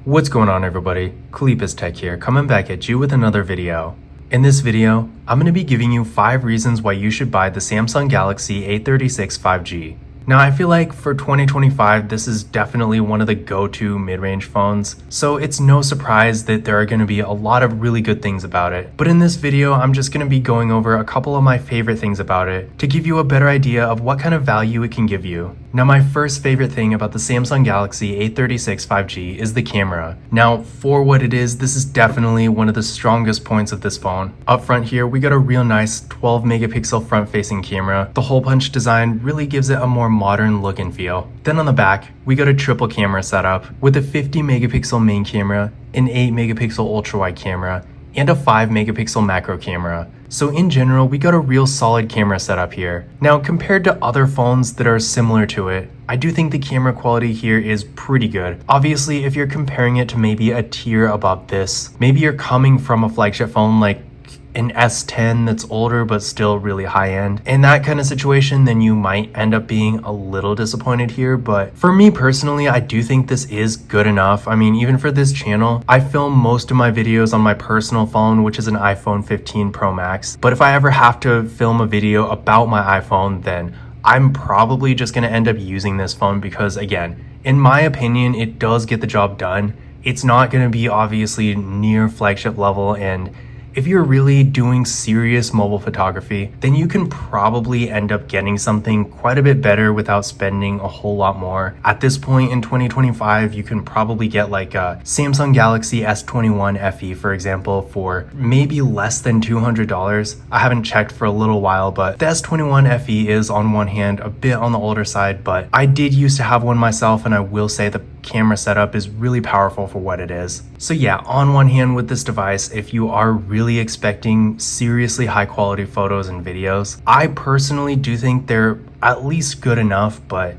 What's going on, everybody? Kalipis Tech here, coming back at you with another video. In this video, I'm going to be giving you 5 reasons why you should buy the Samsung Galaxy A36 5G. Now, I feel like for 2025, this is definitely one of the go-to mid-range phones, so it's no surprise that there are going to be a lot of really good things about it. But in this video, I'm just going to be going over a couple of my favorite things about it to give you a better idea of what kind of value it can give you. Now, my first favorite thing about the Samsung Galaxy A36 5G is the camera. Now, for what it is, this is definitely one of the strongest points of this phone. Up front here, we got a real nice 12 megapixel front-facing camera. The hole punch design really gives it a more modern look and feel. Then on the back, we got a triple camera setup with a 50 megapixel main camera, an 8 megapixel ultra-wide camera, and a 5 megapixel macro camera. So in general, we got a real solid camera setup here. Now, compared to other phones that are similar to it, I do think the camera quality here is pretty good. Obviously, if you're comparing it to maybe a tier above this, maybe you're coming from a flagship phone like an S10 that's older but still really high-end. In that kind of situation, then you might end up being a little disappointed here, but for me personally, I do think this is good enough. I mean, even for this channel, I film most of my videos on my personal phone, which is an iPhone 15 Pro Max. But if I ever have to film a video about my iPhone, then I'm probably just gonna end up using this phone because, again, in my opinion, it does get the job done. It's not gonna be obviously near flagship level, and if you're really doing serious mobile photography, then you can probably end up getting something quite a bit better without spending a whole lot more. At this point in 2025, you can probably get like a Samsung Galaxy S21 FE, for example, for maybe less than $200. I haven't checked for a little while, but the S21 FE is on one hand a bit on the older side, but I did used to have one myself, and I will say the camera setup is really powerful for what it is. So yeah, on one hand with this device, if you are really expecting seriously high quality photos and videos, I personally do think they're at least good enough, but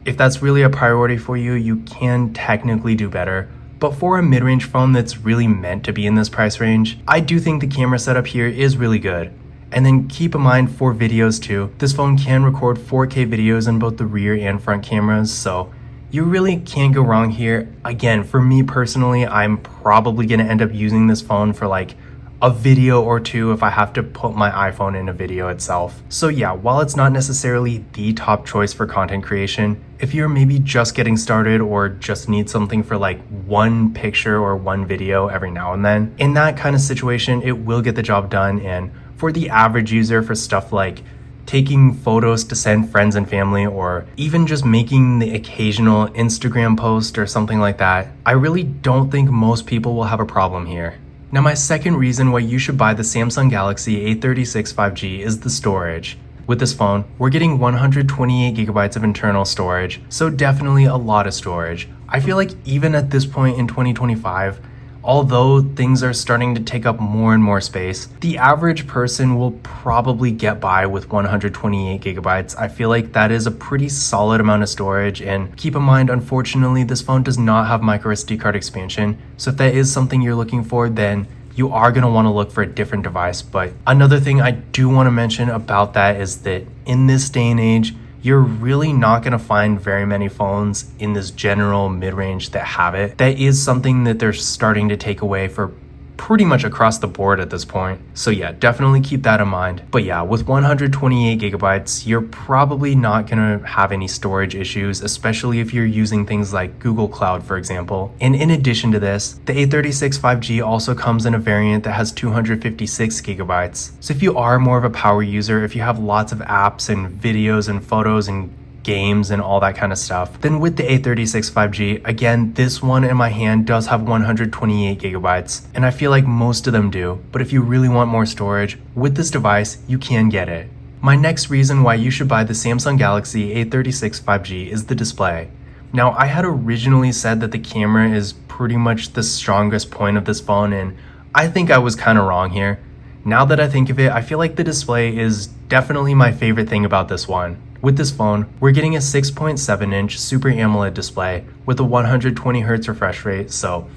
if that's really a priority for you, you can technically do better. But for a mid-range phone that's really meant to be in this price range, I do think the camera setup here is really good. And then keep in mind for videos too, this phone can record 4K videos in both the rear and front cameras, so you really can't go wrong here. Again, for me personally, I'm probably going to end up using this phone for like a video or two if I have to put my iPhone in a video itself. So yeah, while it's not necessarily the top choice for content creation, if you're maybe just getting started or just need something for like one picture or one video every now and then, in that kind of situation, it will get the job done. And for the average user, for stuff like taking photos to send friends and family, or even just making the occasional Instagram post or something like that, I really don't think most people will have a problem here. Now, my second reason why you should buy the Samsung Galaxy A36 5G is the storage. With this phone, we're getting 128 gigabytes of internal storage, so definitely a lot of storage. I feel like even at this point in 2025, although things are starting to take up more and more space, the average person will probably get by with 128 gigabytes. I feel like that is a pretty solid amount of storage, and keep in mind, unfortunately, this phone does not have micro SD card expansion, so if that is something you're looking for, then you are going to want to look for a different device. But another thing I do want to mention about that is that in this day and age, you're really not going to find very many phones in this general mid-range that have it. That is something that they're starting to take away for pretty much across the board at this point. So yeah, definitely keep that in mind. But yeah, with 128 gigabytes, you're probably not going to have any storage issues, especially if you're using things like Google Cloud, for example. And in addition to this, the A36 5G also comes in a variant that has 256 gigabytes. So if you are more of a power user, if you have lots of apps and videos and photos and games and all that kind of stuff, then with the A36 5G, again, this one in my hand does have 128 gigabytes, and I feel like most of them do, but if you really want more storage, with this device, you can get it. My next reason why you should buy the Samsung Galaxy A36 5G is the display. Now, I had originally said that the camera is pretty much the strongest point of this phone, and I think I was kind of wrong here. Now that I think of it, I feel like the display is definitely my favorite thing about this one. With this phone, we're getting a 6.7-inch Super AMOLED display with a 120Hz refresh rate, so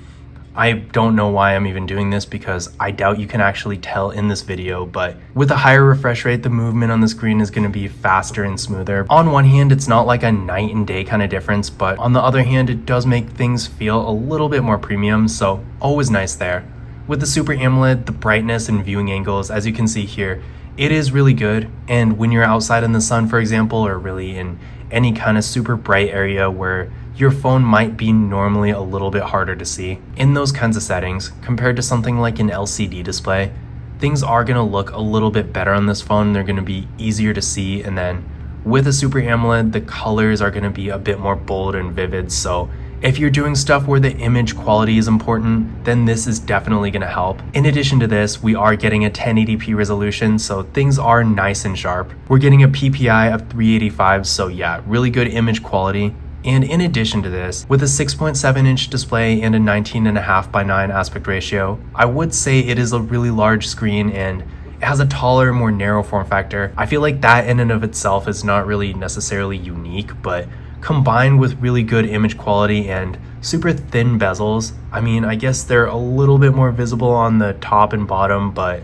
I don't know why I'm even doing this because I doubt you can actually tell in this video, but with a higher refresh rate, the movement on the screen is going to be faster and smoother. On one hand, it's not like a night and day kind of difference, but on the other hand, it does make things feel a little bit more premium, so always nice there. With the Super AMOLED, the brightness and viewing angles, as you can see here, it is really good, and when you're outside in the sun, for example, or really in any kind of super bright area where your phone might be normally a little bit harder to see, in those kinds of settings, compared to something like an LCD display, things are going to look a little bit better on this phone. They're going to be easier to see, and then with a Super AMOLED, the colors are going to be a bit more bold and vivid, so if you're doing stuff where the image quality is important, then this is definitely going to help. In addition to this, we are getting a 1080p resolution, so things are nice and sharp. We're getting a PPI of 385, so yeah, really good image quality. And in addition to this, with a 6.7-inch display and a 19.5:9 aspect ratio, I would say it is a really large screen and it has a taller, more narrow form factor. I feel like that in and of itself is not really necessarily unique, but combined with really good image quality and super thin bezels, I mean, I guess they're a little bit more visible on the top and bottom, but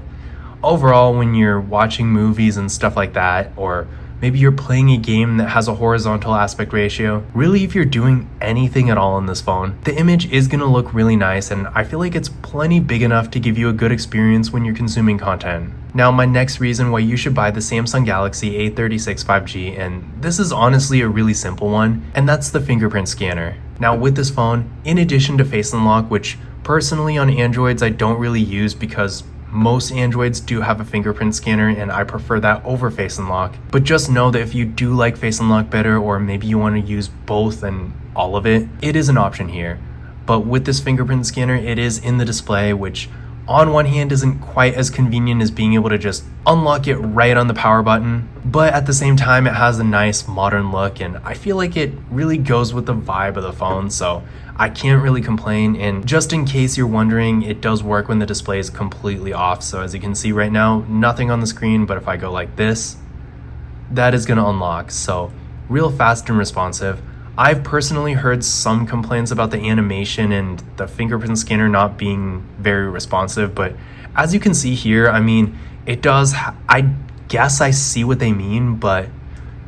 overall, when you're watching movies and stuff like that, or maybe you're playing a game that has a horizontal aspect ratio, really if you're doing anything at all on this phone, the image is going to look really nice, and I feel like it's plenty big enough to give you a good experience when you're consuming content. Now, my next reason why you should buy the Samsung Galaxy A36 5G, and this is honestly a really simple one, and that's the fingerprint scanner. Now, with this phone, in addition to Face Unlock, which personally on Androids I don't really use because most Androids do have a fingerprint scanner and I prefer that over Face Unlock. But just know that if you do like Face Unlock better, or maybe you want to use both and all of it, it is an option here. But with this fingerprint scanner, it is in the display, which on one hand isn't quite as convenient as being able to just unlock it right on the power button, but at the same time it has a nice modern look and I feel like it really goes with the vibe of the phone, so I can't really complain. And just in case you're wondering, it does work when the display is completely off. So as you can see right now, nothing on the screen, but if I go like this, that is going to unlock. So real fast and responsive. I've personally heard some complaints about the animation and the fingerprint scanner not being very responsive, but as you can see here, I mean, it does, I guess I see what they mean, but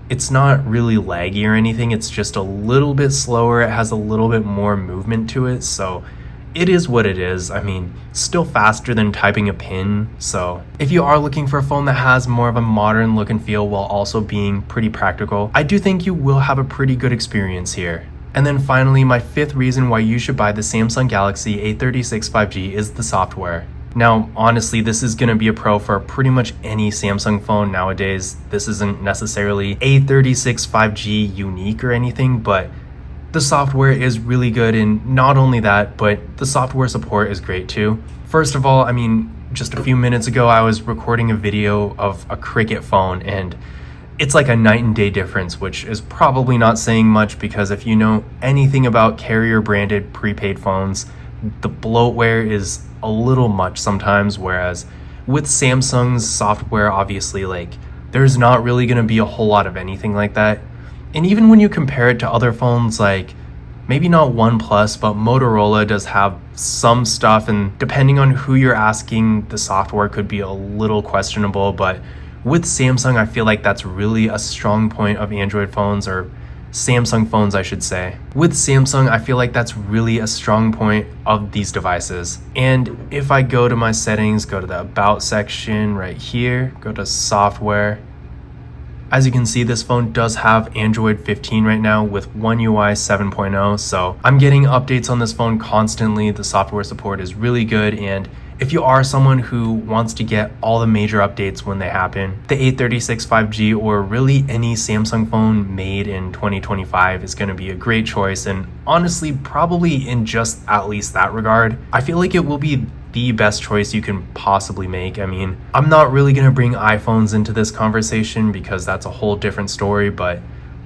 it's not really laggy or anything. It's just a little bit slower. It has a little bit more movement to it, so it is what it is. I mean, still faster than typing a pin. So if you are looking for a phone that has more of a modern look and feel while also being pretty practical, I do think you will have a pretty good experience here. And then finally, my fifth reason why you should buy the Samsung Galaxy A36 5G is the software. Now, honestly, this is going to be a pro for pretty much any Samsung phone nowadays. This isn't necessarily A36 5G unique or anything, but the software is really good, and not only that, but the software support is great too. First of all, I mean, just a few minutes ago, I was recording a video of a Cricket phone, and it's like a night and day difference, which is probably not saying much because if you know anything about carrier branded prepaid phones, the bloatware is a little much sometimes, whereas with Samsung's software, obviously, like, there's not really going to be a whole lot of anything like that. And even when you compare it to other phones, like maybe not OnePlus, but Motorola does have some stuff, and depending on who you're asking, the software could be a little questionable. But with Samsung, I feel like that's really a strong point of Android phones, or Samsung phones, I should say. With Samsung, I feel like that's really a strong point of these devices. And if I go to my settings, go to the About section right here, go to Software, as you can see, this phone does have Android 15 right now with One UI 7.0, so I'm getting updates on this phone constantly. The software support is really good, and if you are someone who wants to get all the major updates when they happen, the A36 5G or really any Samsung phone made in 2025 is going to be a great choice, and honestly, probably in just at least that regard, I feel like it will be the best choice you can possibly make. I mean, I'm not really going to bring iPhones into this conversation because that's a whole different story, but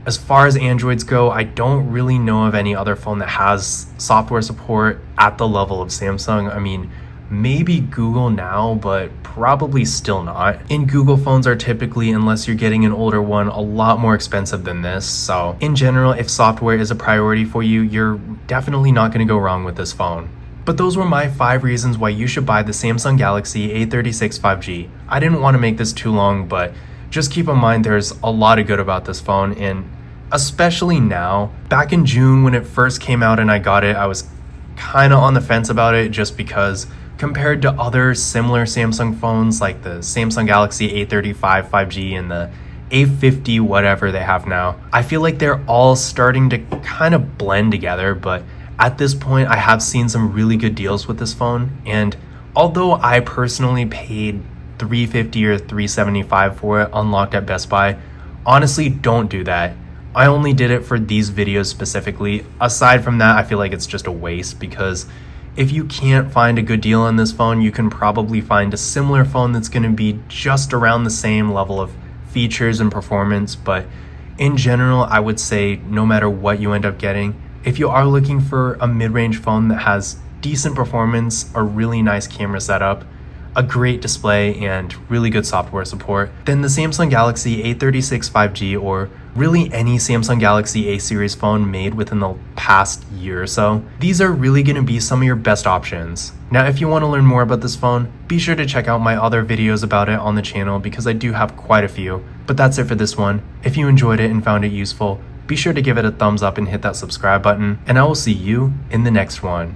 as far as Androids go, I don't really know of any other phone that has software support at the level of Samsung. I mean, maybe Google now, but probably still not. And Google phones are typically, unless you're getting an older one, a lot more expensive than this. So in general, if software is a priority for you, you're definitely not going to go wrong with this phone. But those were my 5 reasons why you should buy the Samsung Galaxy A36 5G. I didn't want to make this too long, but just keep in mind there's a lot of good about this phone, and especially now. Back in June when it first came out and I got it, I was kind of on the fence about it just because compared to other similar Samsung phones like the Samsung Galaxy A35 5G and the A50 whatever they have now, I feel like they're all starting to kind of blend together. But at this point, I have seen some really good deals with this phone, and although I personally paid $350 or $375 for it unlocked at Best Buy, honestly, don't do that. I only did it for these videos specifically. Aside from that, I feel like it's just a waste, because if you can't find a good deal on this phone, you can probably find a similar phone that's going to be just around the same level of features and performance. But in general, I would say no matter what you end up getting, if you are looking for a mid-range phone that has decent performance, a really nice camera setup, a great display, and really good software support, then the Samsung Galaxy A36 5G, or really any Samsung Galaxy A series phone made within the past year or so, these are really going to be some of your best options. Now, if you want to learn more about this phone, be sure to check out my other videos about it on the channel, because I do have quite a few. But that's it for this one. If you enjoyed it and found it useful, be sure to give it a thumbs up and hit that subscribe button, and I will see you in the next one.